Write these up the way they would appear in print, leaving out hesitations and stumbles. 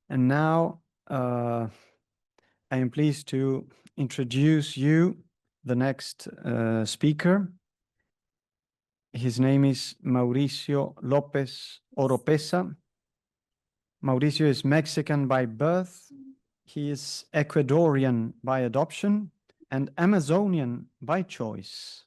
And now I am pleased to introduce you the next speaker. His name is Mauricio López Oropesa. Mauricio is Mexican by birth. He is Ecuadorian by adoption and Amazonian by choice.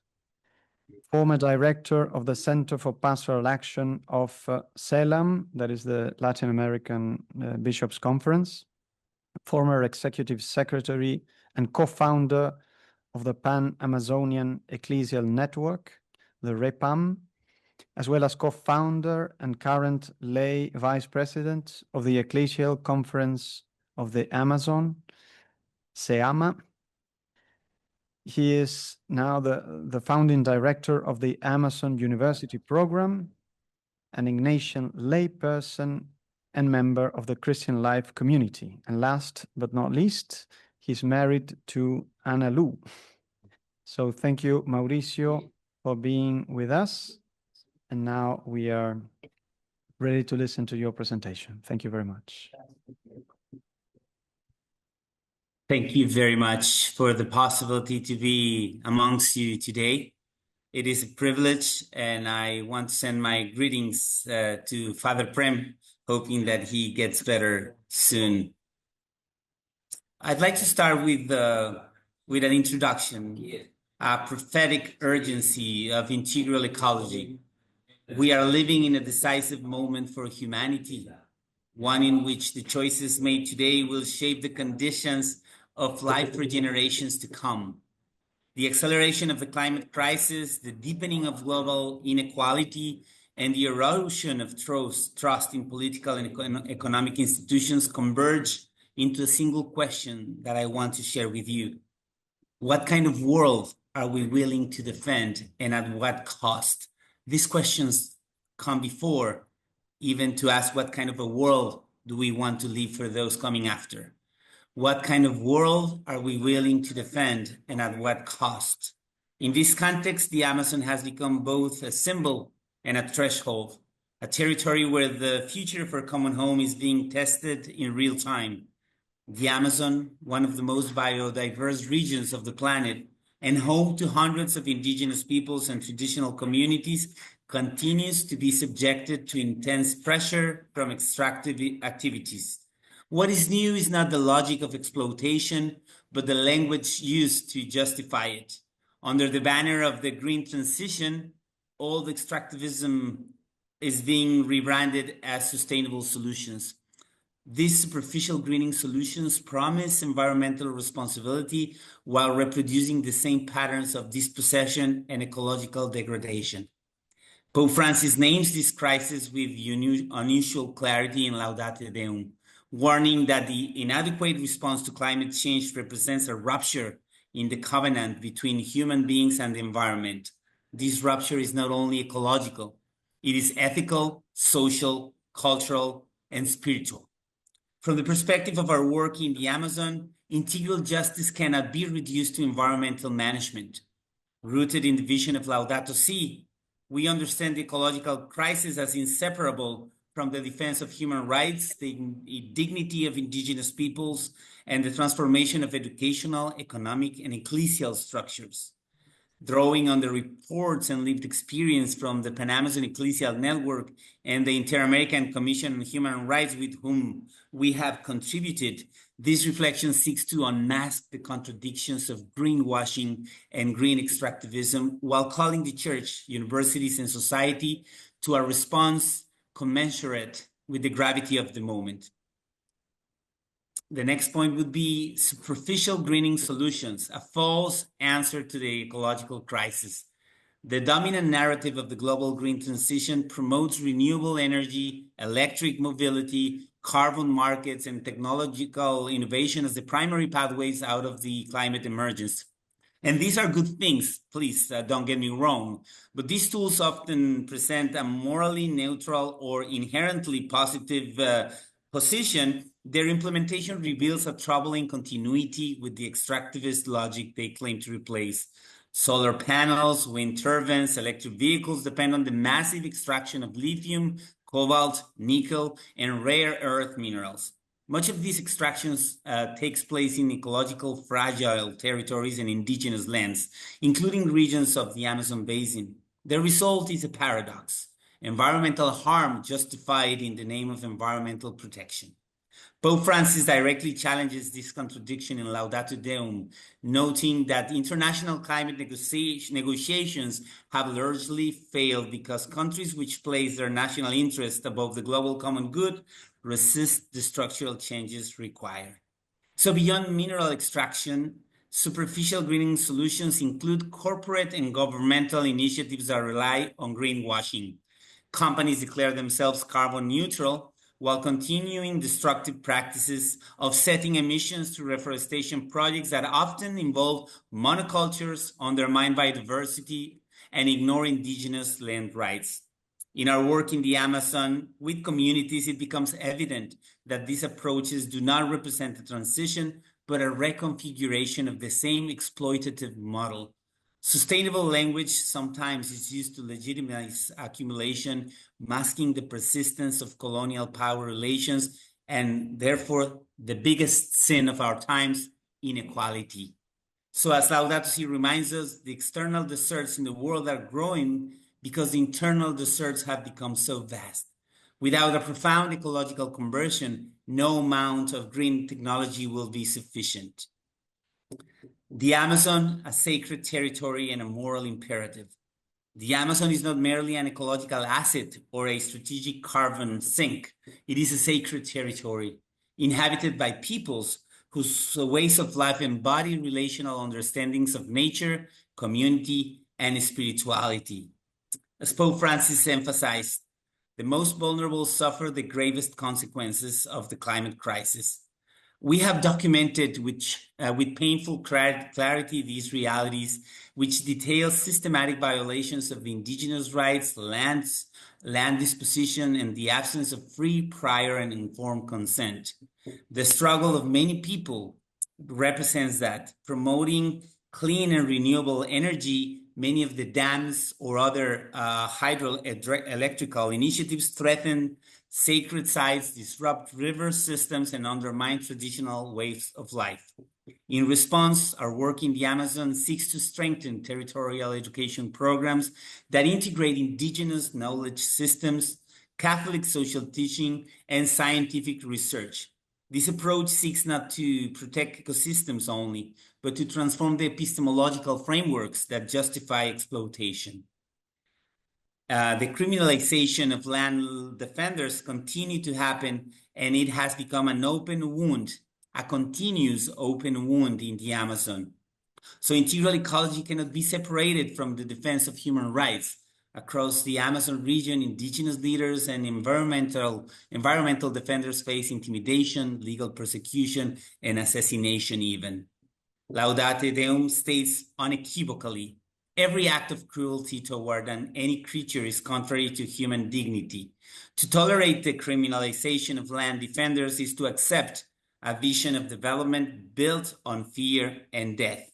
Former director of the Center for Pastoral Action of CELAM, that is the Latin American Bishops' Conference. Former executive secretary and co-founder of the Pan-Amazonian Ecclesial Network, the REPAM, as well as co-founder and current lay vice president of the Ecclesial Conference of the Amazon, SEAMA. He is now the founding director of the Amazon University Program, an Ignatian layperson and member of the Christian Life community. And last but not least, he's married to Ana Lu. So thank you, Mauricio, for being with us. And now we are ready to listen to your presentation. Thank you very much. Thank you very much for the possibility to be amongst you today. It is a privilege, and I want to send my greetings to Father Prem, hoping that he gets better soon. I'd like to start with an introduction, a prophetic urgency of integral ecology. We are living in a decisive moment for humanity, one in which the choices made today will shape the conditions of life for generations to come. The acceleration of the climate crisis, the deepening of global inequality, and the erosion of trust in political and economic institutions converge into a single question that I want to share with you. What kind of world are we willing to defend, and at what cost? These questions come before even to ask what kind of a world do we want to leave for those coming after. What kind of world are we willing to defend, and at what cost? In this context, the Amazon has become both a symbol and a threshold, a territory where the future for common home is being tested in real time. The Amazon, one of the most biodiverse regions of the planet, and home to hundreds of indigenous peoples and traditional communities, continues to be subjected to intense pressure from extractive activities. What is new is not the logic of exploitation, but the language used to justify it. Under the banner of the green transition, old extractivism is being rebranded as sustainable solutions. These superficial greening solutions promise environmental responsibility while reproducing the same patterns of dispossession and ecological degradation. Pope Francis names this crisis with unusual clarity in Laudate Deum, warning that the inadequate response to climate change represents a rupture in the covenant between human beings and the environment. This rupture is not only ecological, it is ethical, social, cultural, and spiritual. From the perspective of our work in the Amazon, integral justice cannot be reduced to environmental management. Rooted in the vision of Laudato Si', we understand the ecological crisis as inseparable from the defense of human rights, the dignity of indigenous peoples, and the transformation of educational, economic, and ecclesial structures. Drawing on the reports and lived experience from the Pan-Amazon Ecclesial Network and the Inter-American Commission on Human Rights with whom we have contributed, this reflection seeks to unmask the contradictions of greenwashing and green extractivism while calling the church, universities, and society to a response commensurate with the gravity of the moment. The next point would be superficial greening solutions, a false answer to the ecological crisis. The dominant narrative of the global green transition promotes renewable energy, electric mobility, carbon markets, and technological innovation as the primary pathways out of the climate emergence. And these are good things, please don't get me wrong, but these tools often present a morally neutral or inherently positive position. Their implementation reveals a troubling continuity with the extractivist logic they claim to replace. Solar panels, wind turbines, electric vehicles depend on the massive extraction of lithium, cobalt, nickel, and rare earth minerals. Much of these extractions takes place in ecological fragile territories and indigenous lands, including regions of the Amazon basin. The result is a paradox: environmental harm justified in the name of environmental protection. Pope Francis directly challenges this contradiction in Laudato Deum, noting that international climate negotiations have largely failed because countries which place their national interest above the global common good resist the structural changes required. So beyond mineral extraction, superficial greening solutions include corporate and governmental initiatives that rely on greenwashing. Companies declare themselves carbon neutral while continuing destructive practices of setting emissions through reforestation projects that often involve monocultures, undermine biodiversity, and ignore indigenous land rights. In our work in the Amazon with communities, it becomes evident that these approaches do not represent a transition, but a reconfiguration of the same exploitative model. Sustainable language sometimes is used to legitimize accumulation, masking the persistence of colonial power relations, and therefore the biggest sin of our times, inequality. So as Laudato Si reminds us, the external deserts in the world are growing because the internal deserts have become so vast. Without a profound ecological conversion, no amount of green technology will be sufficient. The Amazon, a sacred territory and a moral imperative. The Amazon is not merely an ecological asset or a strategic carbon sink. It is a sacred territory inhabited by peoples whose ways of life embody relational understandings of nature, community, and spirituality. As Pope Francis emphasized, the most vulnerable suffer the gravest consequences of the climate crisis. We have documented with painful clarity these realities, which detail systematic violations of indigenous rights, land disposition, and the absence of free, prior, and informed consent. The struggle of many people represents that. Promoting clean and renewable energy, many of the dams or other hydroelectrical initiatives threaten sacred sites, disrupt river systems, and undermine traditional ways of life. In response, our work in the Amazon seeks to strengthen territorial education programs that integrate indigenous knowledge systems, Catholic social teaching, and scientific research. This approach seeks not to protect ecosystems only, but to transform the epistemological frameworks that justify exploitation. The criminalization of land defenders continue to happen, and it has become an open wound, a continuous open wound in the Amazon. So integral ecology cannot be separated from the defense of human rights. Across the Amazon region, indigenous leaders and environmental defenders face intimidation, legal persecution, and assassination even. Laudate Deum states unequivocally, every act of cruelty toward any creature is contrary to human dignity. To tolerate the criminalization of land defenders is to accept a vision of development built on fear and death.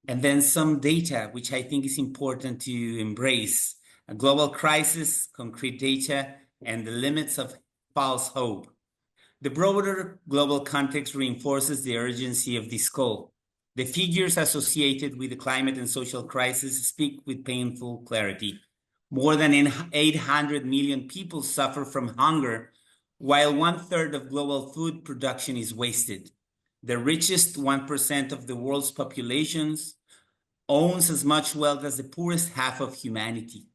And then some data, which I think is important to embrace: a global crisis, concrete data, and the limits of false hope. The broader global context reinforces the urgency of this call. The figures associated with the climate and social crisis speak with painful clarity. More than 800 million people suffer from hunger, while 1/3 of global food production is wasted. The richest 1% of the world's populations owns as much wealth as the poorest half of humanity.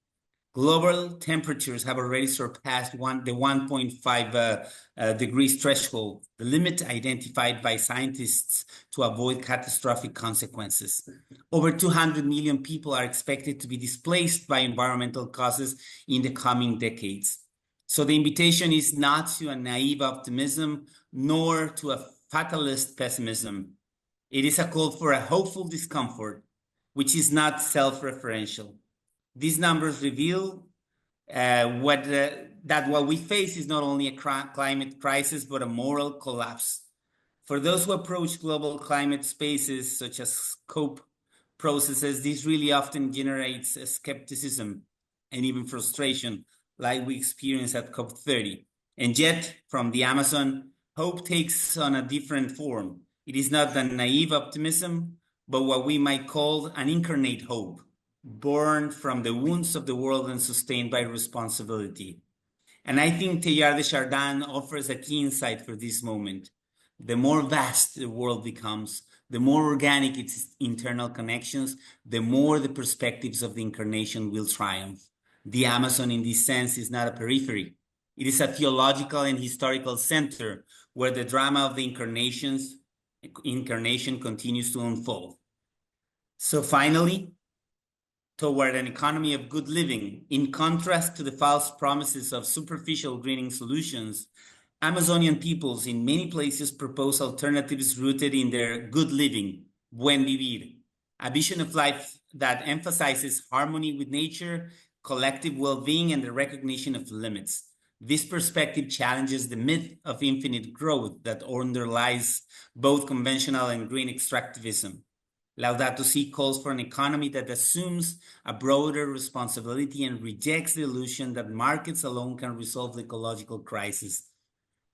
Global temperatures have already surpassed the 1.5 degrees threshold, the limit identified by scientists to avoid catastrophic consequences. Over 200 million people are expected to be displaced by environmental causes in the coming decades. So the invitation is not to a naive optimism, nor to a fatalist pessimism. It is a call for a hopeful discomfort, which is not self-referential. These numbers reveal that what we face is not only a climate crisis, but a moral collapse. For those who approach global climate spaces, such as COP processes, this really often generates a skepticism and even frustration, like we experienced at COP30. And yet, from the Amazon, hope takes on a different form. It is not a naive optimism, but what we might call an incarnate hope, born from the wounds of the world and sustained by responsibility. And I think Teilhard de Chardin offers a key insight for this moment. The more vast the world becomes, the more organic its internal connections, the more the perspectives of the incarnation will triumph. The Amazon, in this sense, is not a periphery. It is a theological and historical center where the drama of the incarnation continues to unfold. So finally, toward an economy of good living, in contrast to the false promises of superficial greening solutions, Amazonian peoples in many places propose alternatives rooted in their good living, buen vivir, a vision of life that emphasizes harmony with nature, collective well-being, and the recognition of limits. This perspective challenges the myth of infinite growth that underlies both conventional and green extractivism. Laudato Si calls for an economy that assumes a broader responsibility and rejects the illusion that markets alone can resolve the ecological crisis.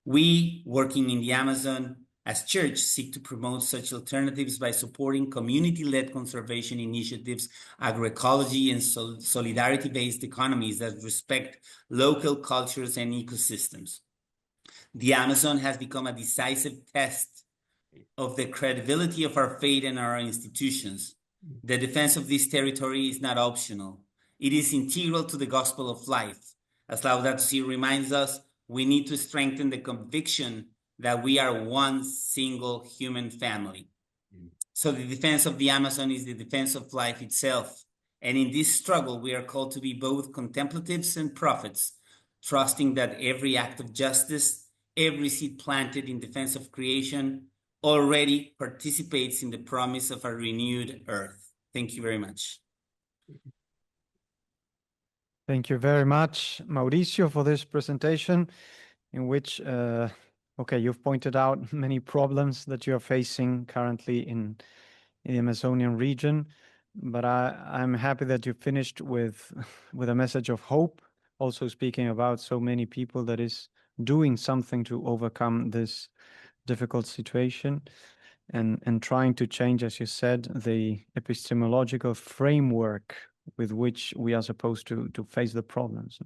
We, working in the Amazon as church, seek to promote such alternatives by supporting community-led conservation initiatives, agroecology, and solidarity-based economies that respect local cultures and ecosystems. The Amazon has become a decisive test of the credibility of our faith and our institutions. The defense of this territory is not optional. It is integral to the gospel of life. As Laudato Si reminds us, we need to strengthen the conviction that we are one single human family. So the defense of the Amazon is the defense of life itself. And in this struggle, we are called to be both contemplatives and prophets, trusting that every act of justice, every seed planted in defense of creation, already participates in the promise of a renewed earth. Thank you very much. Thank you very much, Mauricio, for this presentation in which, you've pointed out many problems that you are facing currently in the Amazonian region, but I'm happy that you finished with a message of hope, also speaking about so many people that is doing something to overcome this difficult situation and trying to change, as you said, the epistemological framework with which we are supposed to face the problems.